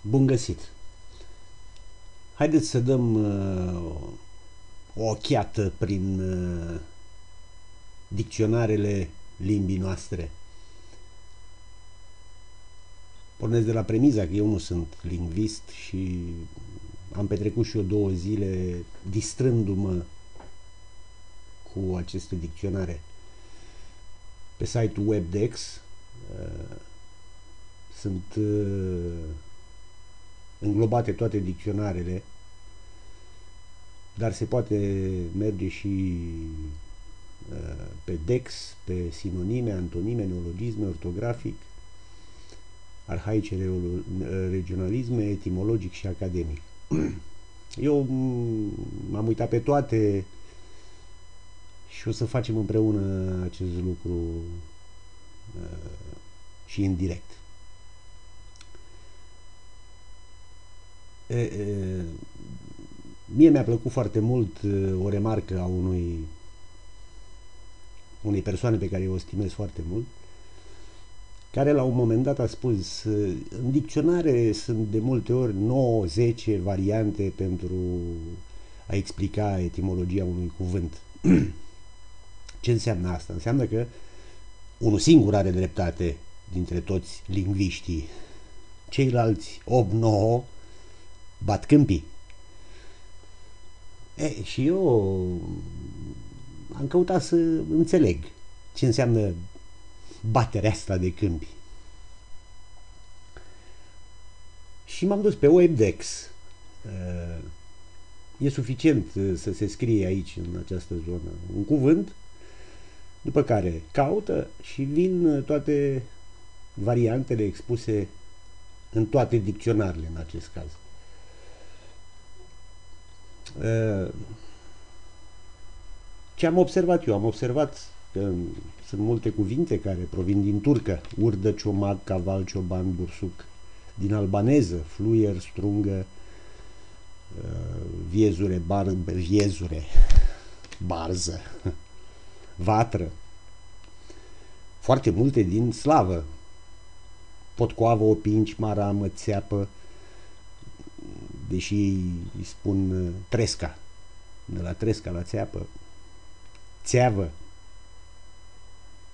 Bun găsit! Haideți să dăm o ochiată prin dicționarele limbii noastre. Pornesc de la premiza că eu nu sunt lingvist și am petrecut și eu 2 zile distrându-mă cu aceste dicționare. Pe site-ul Webdex sunt înglobate toate dicționarele, dar se poate merge și pe Dex, pe sinonime, antonime, neologisme, ortografic, arhaice, regionalisme, etimologic și academic. Eu m-am uitat pe toate și o să facem împreună acest lucru și în direct. Mie mi-a plăcut foarte mult o remarcă a unei persoane pe care eu o stimez foarte mult, care la un moment dat a spus: în dicționare sunt de multe ori 9-10 variante pentru a explica etimologia unui cuvânt. Ce înseamnă asta? Înseamnă că unul singur are dreptate dintre toți lingviștii, ceilalți 8-9 bat câmpii. Și eu am căutat să înțeleg ce înseamnă baterea asta de câmpi. Și m-am dus pe Webdex. E suficient să se scrie aici, în această zonă, un cuvânt, după care caută și vin toate variantele expuse în toate dicționarele în acest caz. Ce am observat eu? Am observat că sunt multe cuvinte care provin din turcă: urdă, ciomac, caval, cioban, bursuc. Din albaneză: fluier, strungă, viezure, barză, vatră. Foarte multe din slavă: potcoavă, opinci, maramă, țeapă, deși îi spun tresca, de la tresca la țeapă. Țeavă,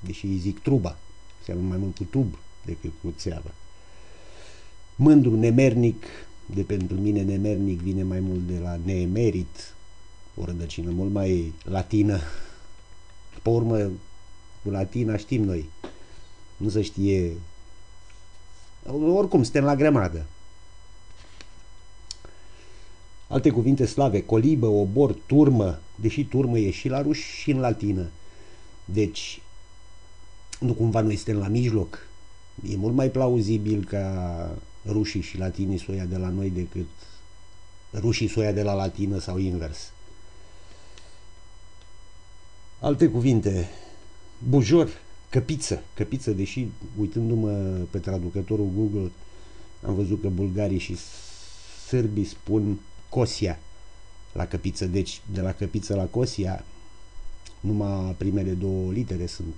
deși îi zic truba, seamănă mai mult cu tub decât cu țeavă. Mândru, nemernic, de pentru mine nemernic vine mai mult de la neemerit, o rădăcină mult mai latină. Pe urmă, cu latina știm noi, nu se știe, oricum suntem la grămadă. Alte cuvinte slave: colibă, obor, turmă, deși turmă e și la ruși și în latină. Deci, nu cumva noi suntem la mijloc? E mult mai plauzibil ca rușii și latinii să o ia de la noi decât rușii să o ia de la latină sau invers. Alte cuvinte: bujor, căpiță, deși uitându-mă pe traducătorul Google am văzut că bulgarii și sârbii spun cosia la căpiță, deci de la căpiță la cosia numai primele 2 litere sunt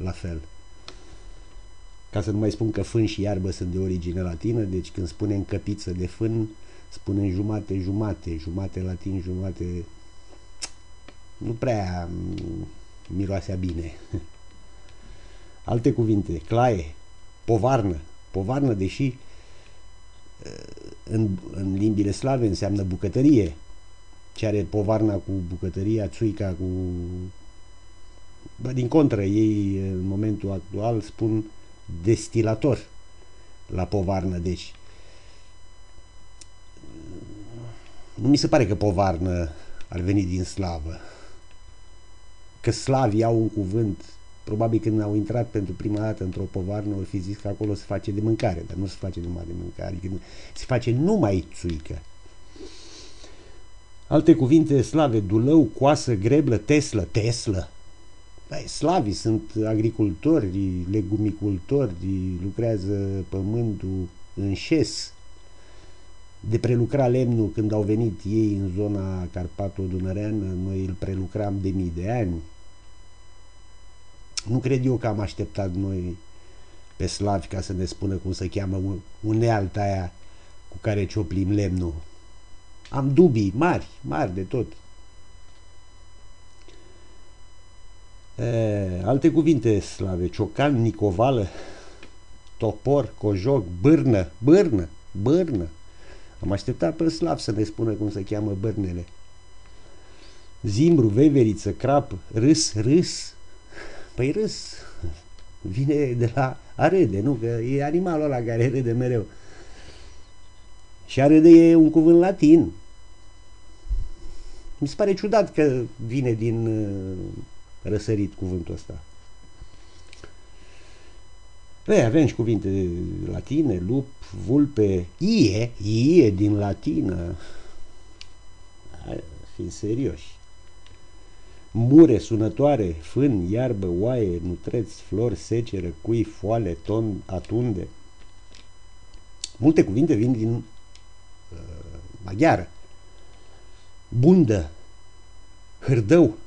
la fel. Ca să nu mai spun că fân și iarbă sunt de origine latină, deci când spunem căpiță de fân, spunem jumate latin, jumate, nu prea miroasea bine. Alte cuvinte: claie, povarnă, deși în limbile slave înseamnă bucătărie. Ce are povarna cu bucătăria, țuica cu... din contră, ei în momentul actual spun destilator la povarnă. Deci nu mi se pare că povarnă ar veni din slavă, că slavii au un cuvânt. Probabil când au intrat pentru prima dată într-o povarnă, au fi zis că acolo se face de mâncare, dar nu se face numai de mâncare, se face numai țuică. Alte cuvinte slave: dulău, coasă, greblă, teslă. Slavii sunt agricultori, legumicultori, lucrează pământul în șes. De prelucra lemnul, când au venit ei în zona Carpato-Dunăreană, noi îl prelucram de mii de ani. Nu cred eu că am așteptat noi pe slavi ca să ne spună cum se cheamă unealta aia cu care cioplim lemnul. Am dubii mari, mari de tot. Alte cuvinte slave: ciocan, nicovală, topor, cojoc, bârnă. Am așteptat pe slav să ne spună cum se cheamă bârnele. Zimbru, veveriță, crap, râs. Păi râs vine de la a râde, nu? Că e animalul ăla care râde mereu. Și a râde e un cuvânt latin. Mi se pare ciudat că vine din răsărit cuvântul ăsta. Păi avem și cuvinte latine: lup, vulpe, ie din latină. Hai, fiind serioși. Mure, sunătoare, fân, iarbă, oaie, nutreț, flori, seceră, cui, foale, ton, atunde. Multe cuvinte vin din maghiară. Bundă, hârdău,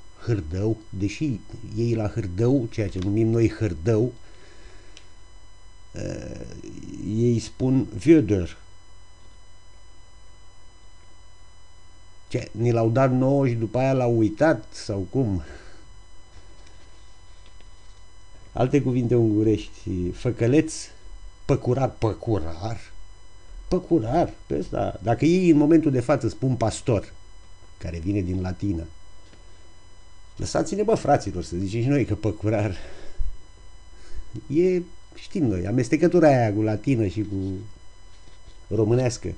deși ei la hârdău, ceea ce numim noi hârdău, ei spun vöder. Ce, ni l-au dat nouă și după aia l-au uitat sau cum? Alte cuvinte ungurești: făcăleț, păcurar, pe ăsta. Dacă ei în momentul de față spun pastor, care vine din latină, lăsați-ne, bă, fraților, să zicem și noi că păcurar e, știm noi, amestecătura aia cu latină și cu românească.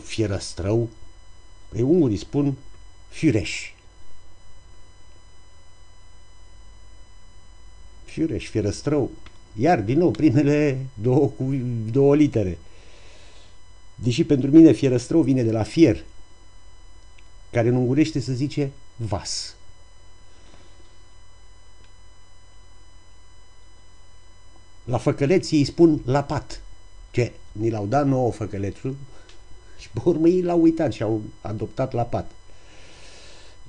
Fierăstrău, pe ungurii spun fiureș, fierăstrău. Iar, din nou, primele două litere. Deși pentru mine fierăstrău vine de la fier, care în ungurește se zice vas. La făcăleț ei spun lapat. Ce? Ni l-au dat nouă făcălețul și pe urmă ei l-au uitat și au adoptat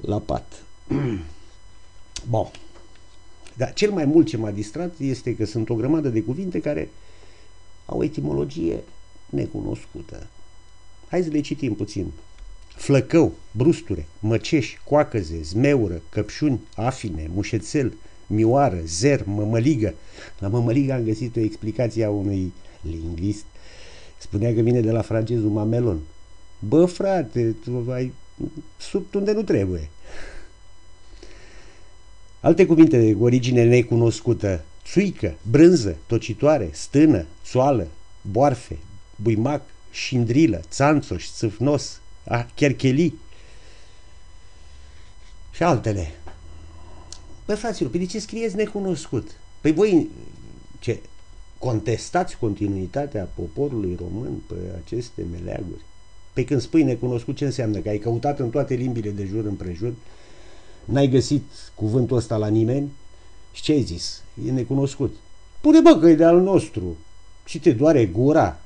lapat. Bun. Dar cel mai mult ce m-a distrat este că sunt o grămadă de cuvinte care au o etimologie necunoscută. Hai să le citim puțin. Flăcău, brusture, măceș, coacăze, zmeură, căpșuni, afine, mușețel, mioară, zer, mămăligă. La mămăligă am găsit o explicație a unui lingvist. Spunea că vine de la francezul mamelon. Bă, frate, tu ai sub unde nu trebuie. Alte cuvinte de origine necunoscută: țuică, brânză, tocitoare, stână, țoală, boarfe, buimac, șindrilă, țanțoș, țâfnos, chercheli și altele. Bă, fraților, pe de ce scrieți necunoscut? Păi voi ce, contestați continuitatea poporului român pe aceste meleaguri? Păi când spui necunoscut, ce înseamnă? Că ai căutat în toate limbile de jur împrejur, n-ai găsit cuvântul ăsta la nimeni și ce ai zis? E necunoscut. Pune, bă, că e de al nostru. Și te doare gura?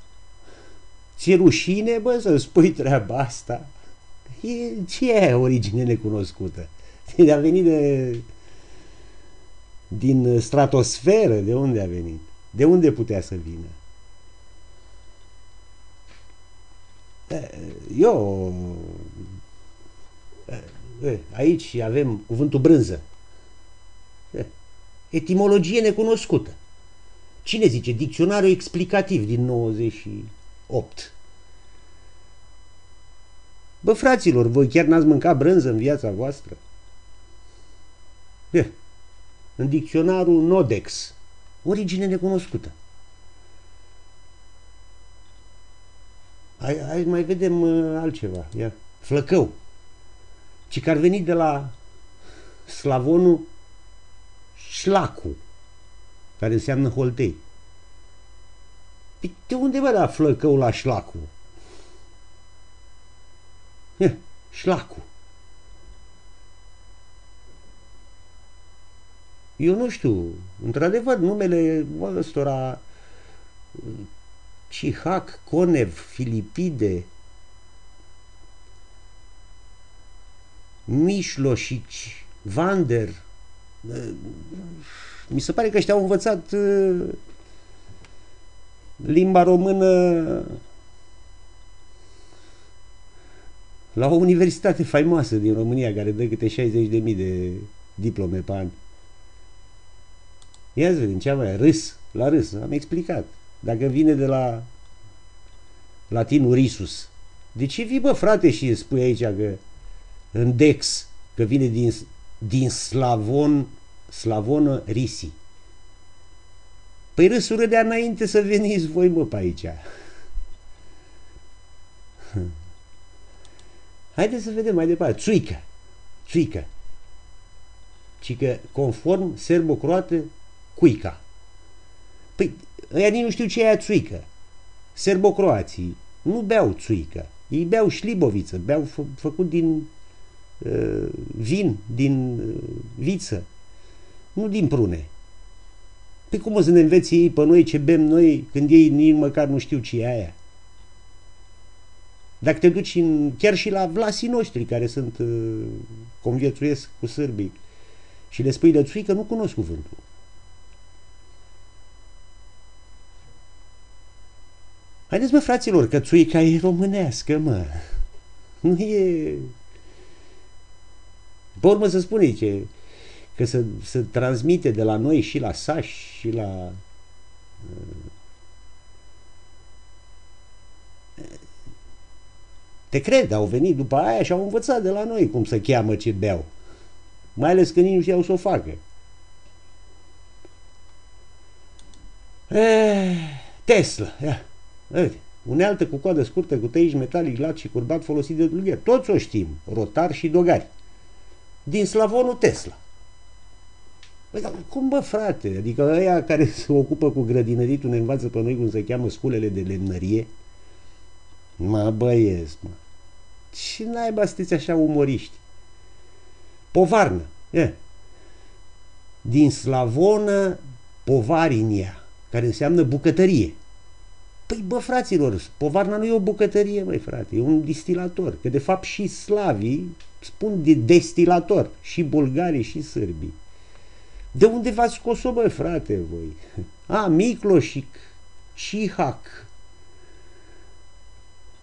Ți-e rușine, bă, să spui treaba asta? Ce e origine necunoscută? A venit din stratosferă? De unde a venit? De unde putea să vină? Aici avem cuvântul brânză. Etimologie necunoscută. Cine zice? Dicționarul explicativ din 98. Bă, fraților, voi chiar n-ați mâncat brânză în viața voastră? În dicționarul Nodex, origine necunoscută. Hai mai vedem altceva. Ia. Flăcău. Ci că ar veni de la slavonul șlacu, care înseamnă holtei. De unde vă da flăcău la șlacu? Șlacu. Eu nu știu, într-adevăr, numele ăstora Cihac, Conev, Filipide, Mișloșici, Vander, Mi se pare că ăștia au învățat limba română la o universitate faimoasă din România, care dă câte 60.000 de diplome pe an. Ia să vedem, ce mai râs, la râs, am explicat. Dacă vine de la latinul risus, de ce vii, bă, frate, și spui aici că în dex, că vine din slavonă risi? Păi râsul râdea înainte să veniți voi, mă, pe aici. Haideți să vedem mai departe. Țuică. Cică conform serbo-croată, cuica. Păi, ăia nici nu știu ce e aia țuică. Serbo-croații nu beau țuică. Ei beau șliboviță, beau făcut din vin, din viță, nu din prune. Păi cum o să ne învețe ei pe noi ce bem noi, când ei nici măcar nu știu ce e aia? Dacă te duci chiar și la vlasii noștri care sunt conviețuiesc cu sârbii și le spui de țuică, nu cunosc cuvântul. Haideți, mă, fraților, că țuica e românească, mă. Nu e... Pe urmă să spune că se transmite de la noi și la Saș și la... Te cred, au venit după aia și au învățat de la noi cum să cheamă ce beau. Mai ales că nici nu știau să o facă. Tesla, ia. Unealtă cu coadă scurtă, cu tăiș metalic lat și curbat, folosit de dulgher. Toți o știm, rotar și dogari. Din slavonul Tesla. Păi, dar cum, bă, frate? Adică ăia care se ocupă cu grădinăritul ne învață pe noi cum se cheamă sculele de lemnărie? Mă, băiesc, mă. Ce naiba sunteți așa umoriști? Povarnă. Din slavonă povarinia, care înseamnă bucătărie. Păi, bă, fraților, povarna nu e o bucătărie, măi, frate, e un distilator. Că, de fapt, și slavii spun de destilator, și bulgarii, și sârbii. De unde v-ați scos-o, bă, frate, voi? Micloșic, Cihac.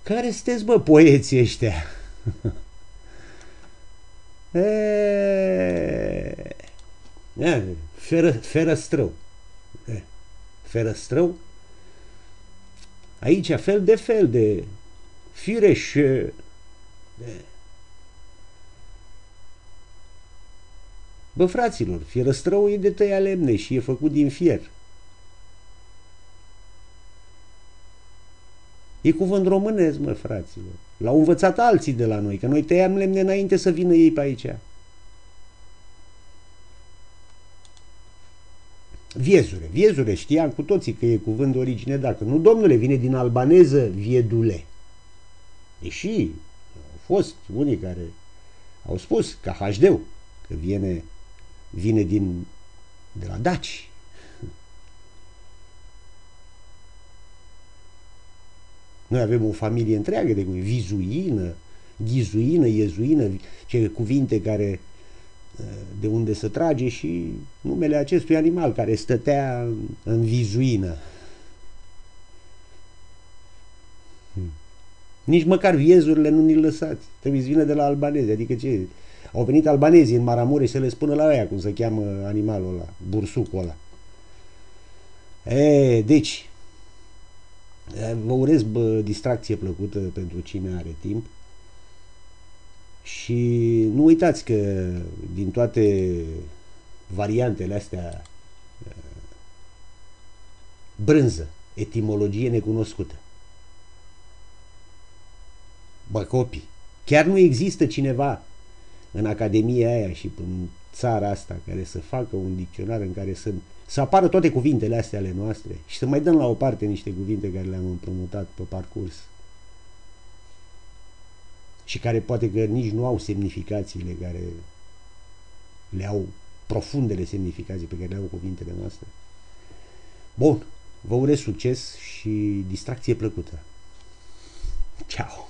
Care sunteți, bă, poeții ăștia? Ferăstrău. Ferăstrău. Aici fel de fel de fireș. Bă, fraților, fierăstrăul e de tăia lemne și e făcut din fier. E cuvânt românesc, mă, fraților. L-au învățat alții de la noi, că noi tăiam lemne înainte să vină ei pe aici. Viezure, știam cu toții că e cuvânt de origine dacă. Nu, domnule, vine din albaneză viedule. E și au fost unii care au spus ca HD-ul, că vine de la daci. Noi avem o familie întreagă de cuvinte, vizuină, ghizuină, iezuină, ce cuvinte care de unde se trage și numele acestui animal care stătea în vizuină. Nici măcar viezurile nu ni-l lăsați. Trebuie să vină de la albanezi. Adică ce? Au venit albanezii în Maramureș să le spună la aia cum se cheamă animalul ăla, bursucul ăla. Deci, vă urez distracție plăcută pentru cine are timp. Și nu uitați că din toate variantele astea, brânză, etimologie necunoscută. Bă, copii, chiar nu există cineva în academia aia și în țara asta care să facă un dicționar în care să apară toate cuvintele astea ale noastre și să mai dăm la o parte niște cuvinte care le-am împrumutat pe parcurs și care poate că nici nu au semnificațiile care le au, profundele semnificații pe care le au cuvintele noastre. Bun, vă urez succes și distracție plăcută. Ciao!